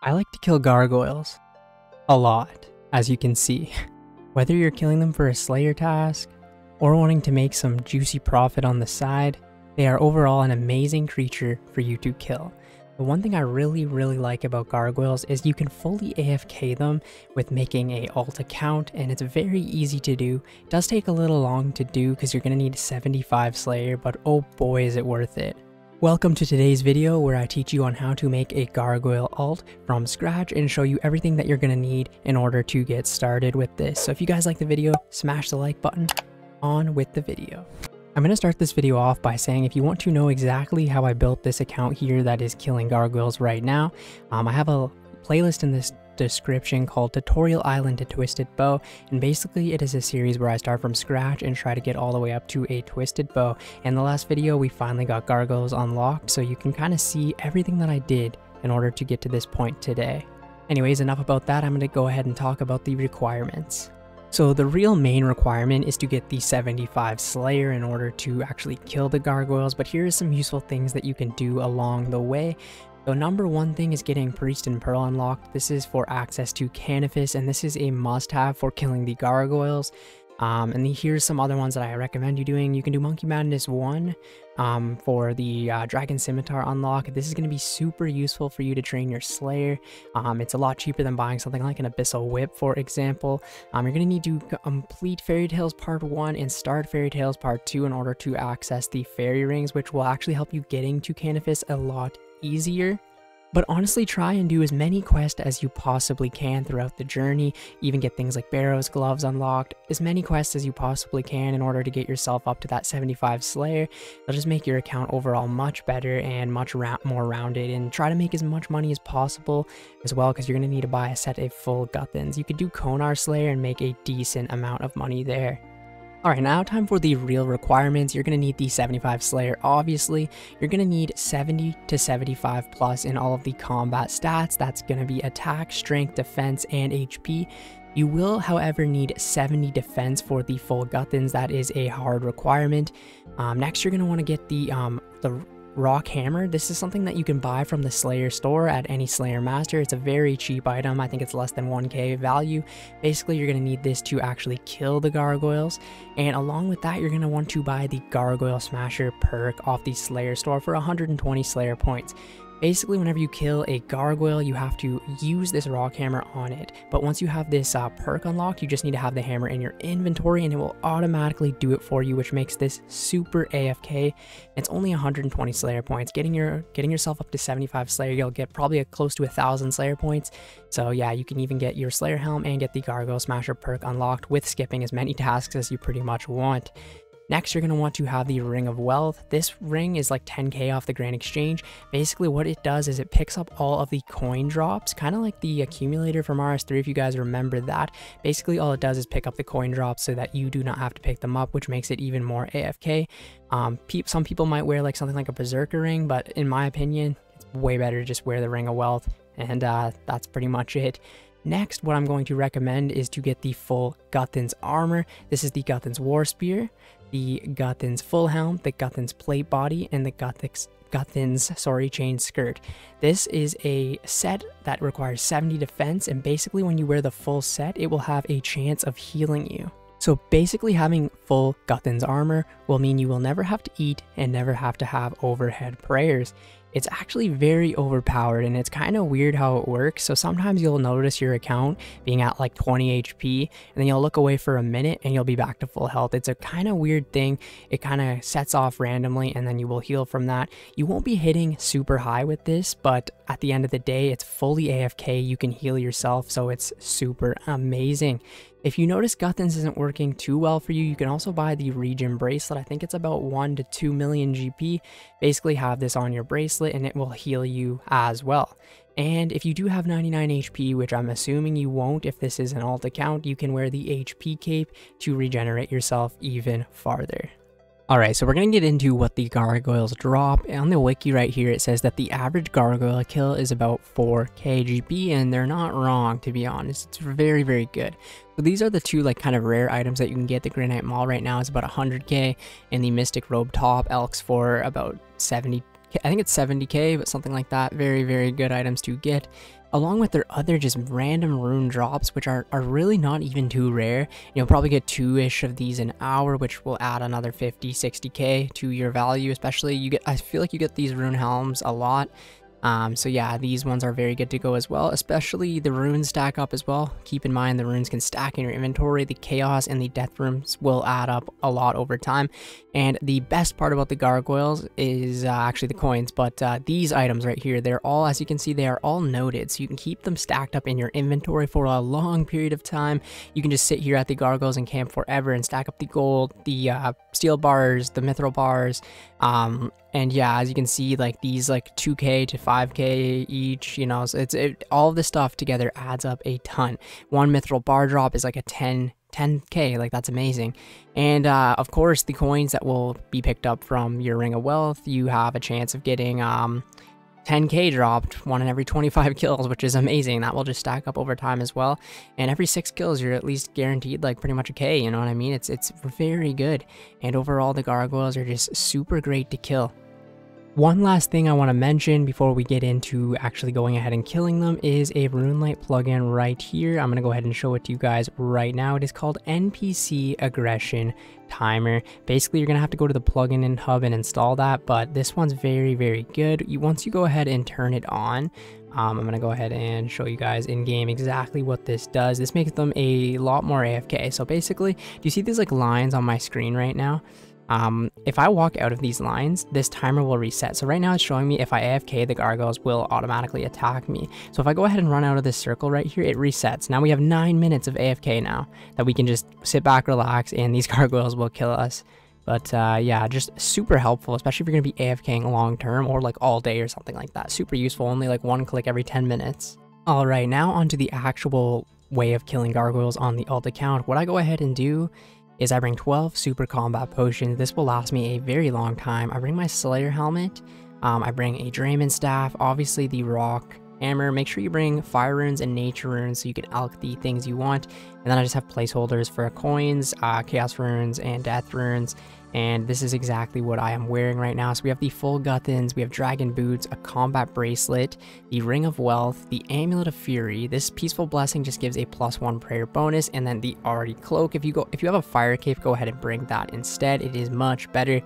I like to kill gargoyles. A lot, as you can see. Whether you're killing them for a slayer task, or wanting to make some juicy profit on the side, they are overall an amazing creature for you to kill. The one thing I really like about gargoyles is you can fully AFK them with making a alt account, and it's very easy to do. It does take a little long to do because you're going to need 75 slayer, but oh boy is it worth it. Welcome to today's video where I teach you on how to make a gargoyle alt from scratch and show you everything that you're going to need in order to get started with this. So if you guys like the video, smash the like button. On with the video. I'm going to start this video off by saying if you want to know exactly how I built this account here that is killing gargoyles right now, I have a playlist in this description called Tutorial Island to Twisted Bow, and basically it is a series where I start from scratch and try to get all the way up to a twisted bow. In the last video we finally got gargoyles unlocked, so you can kind of see everything that I did in order to get to this point today. Anyways, enough about that. I'm going to go ahead and talk about the requirements. So the real main requirement is to get the 75 slayer in order to actually kill the gargoyles, but here are some useful things that you can do along the way. So number one thing is getting Priest and Pearl unlocked. This is for access to Cannabis, and this is a must-have for killing the gargoyles. And here's some other ones that I recommend you doing. You can do Monkey Madness 1 for the Dragon Scimitar unlock. This is going to be super useful for you to train your Slayer. It's a lot cheaper than buying something like an Abyssal Whip, for example. You're going to need to complete Fairy Tales Part 1 and start Fairy Tales Part 2 in order to access the Fairy Rings, which will actually help you getting to Cannabis a lot easier. But honestly, try and do as many quests as you possibly can throughout the journey, even get things like Barrow's Gloves unlocked, as many quests as you possibly can in order to get yourself up to that 75 slayer. It'll just make your account overall much better and much more rounded, and try to make as much money as possible as well, because you're going to need to buy a set of full Guthans. You could do Konar Slayer and make a decent amount of money there. Alright, now time for the real requirements. You're going to need the 75 slayer, obviously. You're going to need 70 to 75 plus in all of the combat stats. That's going to be attack, strength, defense, and HP. You will, however, need 70 defense for the full Guthans. That is a hard requirement. Next, you're going to want to get the Rock Hammer. This is something that you can buy from the Slayer store at any Slayer Master. It's a very cheap item. I think it's less than 1k value. Basically, you're going to need this to actually kill the gargoyles. And along with that, you're going to want to buy the Gargoyle Smasher perk off the Slayer store for 120 Slayer points. Basically, whenever you kill a gargoyle, you have to use this rock hammer on it. But once you have this perk unlocked, you just need to have the hammer in your inventory and it will automatically do it for you, which makes this super AFK. It's only 120 slayer points. Getting yourself up to 75 slayer, you'll get probably close to 1,000 slayer points. So yeah, you can even get your Slayer Helm and get the Gargoyle Smasher perk unlocked with skipping as many tasks as you pretty much want. Next, you're going to want to have the Ring of Wealth. This ring is like 10k off the Grand Exchange. Basically, what it does is it picks up all of the coin drops, kind of like the accumulator from RS3, if you guys remember that. Basically, all it does is pick up the coin drops so that you do not have to pick them up, which makes it even more AFK. Some people might wear like something like a Berserker ring, but in my opinion, it's way better to just wear the Ring of Wealth, and that's pretty much it. Next, what I'm going to recommend is to get the full Guthans armor. This is the Guthans War Spear, the Guthans Full Helm, the Guthans Plate Body, and the Guthans Chain Skirt. This is a set that requires 70 defense, and basically when you wear the full set, it will have a chance of healing you. So basically having full Guthans armor will mean you will never have to eat and never have to have overhead prayers. It's actually very overpowered, and it's kind of weird how it works. So sometimes you'll notice your account being at like 20 HP, and then you'll look away for a minute and you'll be back to full health. It's a kind of weird thing. It kind of sets off randomly and then you will heal from that. You won't be hitting super high with this, but at the end of the day, it's fully AFK. You can heal yourself, so it's super amazing. If you notice Guthans isn't working too well for you, you can also buy the Regen Bracelet. I think it's about 1 to 2 million GP. Basically have this on your bracelet and it will heal you as well. And if you do have 99 HP, which I'm assuming you won't if this is an alt account, you can wear the HP cape to regenerate yourself even farther. Alright, so we're going to get into what the gargoyles drop. On the wiki right here, it says that the average gargoyle kill is about 4k GP, and they're not wrong, to be honest. It's very good. So these are the two like kind of rare items that you can get. The Granite Maul right now is about 100k, and the Mystic Robe Top Elks for about 70k I think it's 70k, but something like that. Very, very good items to get, along with their other just random rune drops, which are really not even too rare. You'll probably get 2-ish of these an hour, which will add another 50, 60k to your value. Especially, I feel like you get these rune helms a lot. So yeah, these ones are very good to go as well, especially the runes stack up as well. Keep in mind the runes can stack in your inventory. The chaos and the death runes will add up a lot over time. And the best part about the gargoyles is actually the coins, but these items right here, they're all, as you can see, they are all noted. So you can keep them stacked up in your inventory for a long period of time. You can just sit here at the gargoyles and camp forever and stack up the gold, the steel bars, the mithril bars, and yeah, as you can see, like these like 2k to 5k each, you know, so all of this stuff together adds up a ton. One mithril bar drop is like a 10k, like that's amazing. And of course, the coins that will be picked up from your Ring of Wealth, you have a chance of getting 10k dropped, 1 in every 25 kills, which is amazing. That will just stack up over time as well. And every 6 kills, you're at least guaranteed like pretty much a K, you know what I mean? It's very good. And overall, the gargoyles are just super great to kill. One last thing I want to mention before we get into actually going ahead and killing them is a RuneLite plugin right here. I'm going to go ahead and show it to you guys right now. It is called NPC Aggression Timer. Basically, you're going to have to go to the plugin in hub and install that, but this one's very, very good. Once you go ahead and turn it on, I'm going to go ahead and show you guys in game exactly what this does. This makes them a lot more AFK. So basically, do you see these like lines on my screen right now? If I walk out of these lines, this timer will reset. So right now it's showing me if I AFK, the gargoyles will automatically attack me. So if I go ahead and run out of this circle right here, it resets. Now we have 9 minutes of AFK now that we can just sit back, relax, and these gargoyles will kill us. But yeah, just super helpful, especially if you're going to be AFKing long term or like all day or something like that. Super useful, only like 1 click every 10 minutes. All right, now onto the actual way of killing gargoyles on the alt account. What I go ahead and do is I bring 12 super combat potions. This will last me a very long time. I bring my Slayer helmet, I bring a Drayman staff, obviously the rock hammer. Make sure you bring fire runes and nature runes so you can alch the things you want. And then I just have placeholders for coins, chaos runes, and death runes. And this is exactly what I am wearing right now. So we have the full guthins, we have dragon boots, a combat bracelet, the ring of wealth, the amulet of fury. This peaceful blessing just gives a +1 prayer bonus, and then the already cloak. If you have a fire cape, go ahead and bring that instead. It is much better.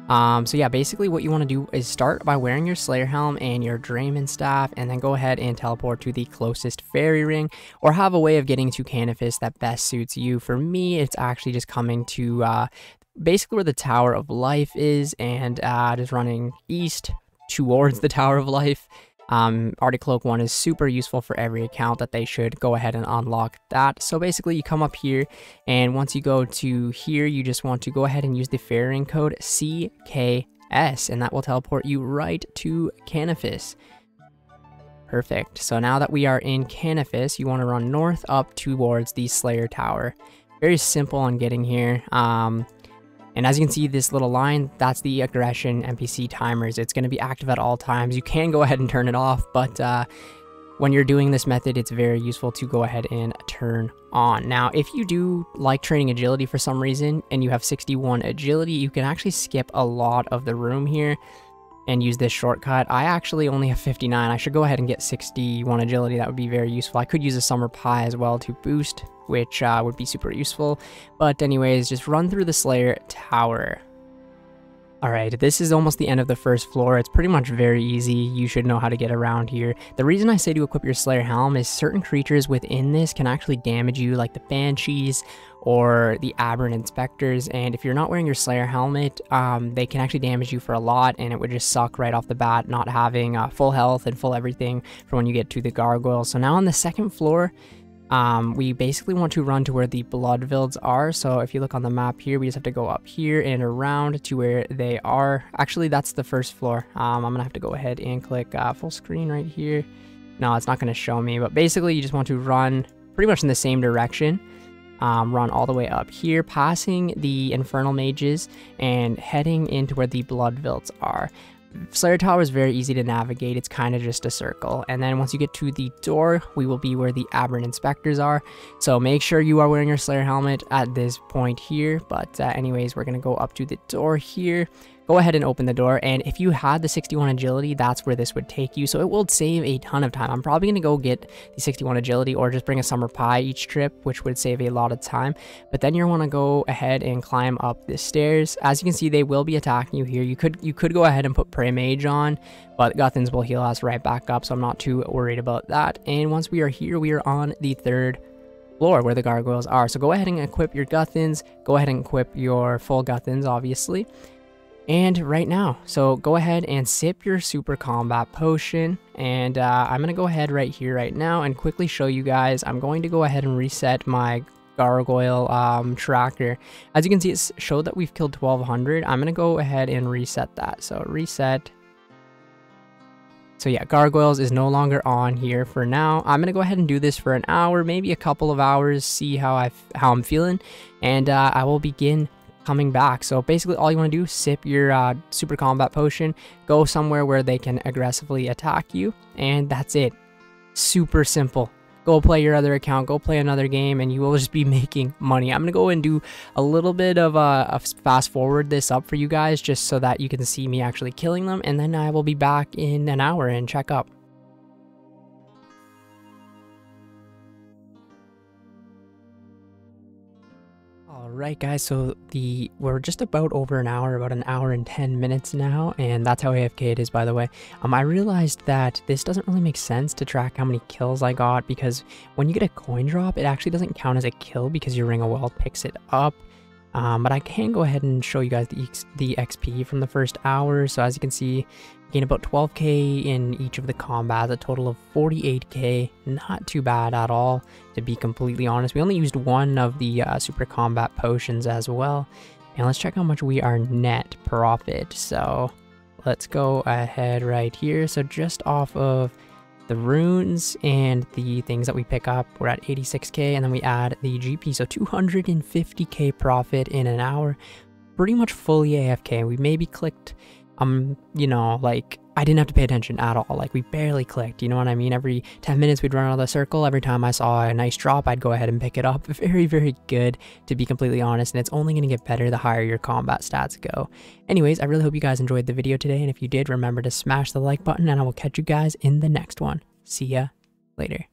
So yeah, basically what you want to do is start by wearing your Slayer helm and your Drayman staff, and then go ahead and teleport to the closest fairy ring, or have a way of getting to Canifis that best suits you. For me, it's actually just coming to basically where the Tower of Life is, and just running east towards the Tower of Life. Arctic Cloak 1 is super useful for every account that they should go ahead and unlock that. So basically you come up here, and once you go to here, you just want to go ahead and use the fairing code CKS, and that will teleport you right to Canifis. Perfect. So now that we are in Canifis, you want to run north up towards the Slayer Tower. Very simple on getting here. And as you can see, this little line, that's the aggression NPC timers. It's going to be active at all times. You can go ahead and turn it off, but when you're doing this method, it's very useful to go ahead and turn on. Now, if you do like training agility for some reason, and you have 61 agility, you can actually skip a lot of the room here and use this shortcut. I actually only have 59. I should go ahead and get 61 agility. That would be very useful. I could use a summer pie as well to boost, which would be super useful. But anyways, just run through the Slayer Tower. Alright, this is almost the end of the first floor. It's pretty much very easy. You should know how to get around here. The reason I say to equip your Slayer Helm is certain creatures within this can actually damage you, like the Banshees or the Aberrant Inspectors. And if you're not wearing your Slayer Helmet, they can actually damage you for a lot, and it would just suck right off the bat not having full health and full everything for when you get to the Gargoyle. So now on the second floor, we basically want to run to where the Bloodvilds are. So if you look on the map here, we just have to go up here and around to where they are. Actually, that's the first floor. I'm gonna have to go ahead and click full screen right here. No, it's not gonna show me, but basically you just want to run pretty much in the same direction. Run all the way up here, passing the Infernal Mages and heading into where the Bloodvilds are. Slayer Tower is very easy to navigate. It's kind of just a circle, and then once you get to the door, we will be where the Aberrant Inspectors are. So make sure you are wearing your Slayer helmet at this point here. But anyways, we're gonna go up to the door here, go ahead and open the door, and if you had the 61 agility, that's where this would take you, so it will save a ton of time. I'm probably going to go get the 61 agility or just bring a summer pie each trip, which would save a lot of time. But then you want to go ahead and climb up the stairs. As you can see, they will be attacking you here. You could go ahead and put Prey Mage on, but Guthans will heal us right back up, so I'm not too worried about that. And once we are here, we are on the 3rd floor where the gargoyles are. So go ahead and equip your Guthans, go ahead and equip your full Guthans, obviously. And right now, so go ahead and sip your super combat potion, and I'm going to go ahead right here right now and quickly show you guys. I'm going to go ahead and reset my gargoyle tracker. As you can see, it showed that we've killed 1200. I'm going to go ahead and reset that. So reset. So yeah, gargoyles is no longer on here for now. I'm gonna go ahead and do this for an hour, maybe a couple of hours, see how I'm feeling, and I will begin coming back. So basically, all you want to do, sip your super combat potion, go somewhere where they can aggressively attack you, and that's it. Super simple. Go play your other account, go play another game, and you will just be making money. I'm going to go and do a little bit of a fast forward this up for you guys, just so that you can see me actually killing them, and then I will be back in an hour and check up. Alright guys, so we're just about over an hour, about an hour and 10 minutes now, and that's how AFK it is, by the way. I realized that this doesn't really make sense to track how many kills I got, because when you get a coin drop, it actually doesn't count as a kill because your Ring of Wealth picks it up. But I can go ahead and show you guys the XP from the first hour. So as you can see, gain about 12k in each of the combats, a total of 48k. Not too bad at all, to be completely honest. We only used one of the super combat potions as well. And let's check how much we are net profit. So let's go ahead right here. So just off of the runes and the things that we pick up, we're at 86k, and then we add the GP, so 250k profit in an hour. Pretty much fully AFK. We maybe clicked, you know, like, I didn't have to pay attention at all. Like, we barely clicked, you know what I mean? Every 10 minutes we'd run out of the circle. Every time I saw a nice drop, I'd go ahead and pick it up. Very, very good, to be completely honest, and it's only going to get better the higher your combat stats go. Anyways, I really hope you guys enjoyed the video today, and if you did, remember to smash the like button, and I will catch you guys in the next one. See ya later.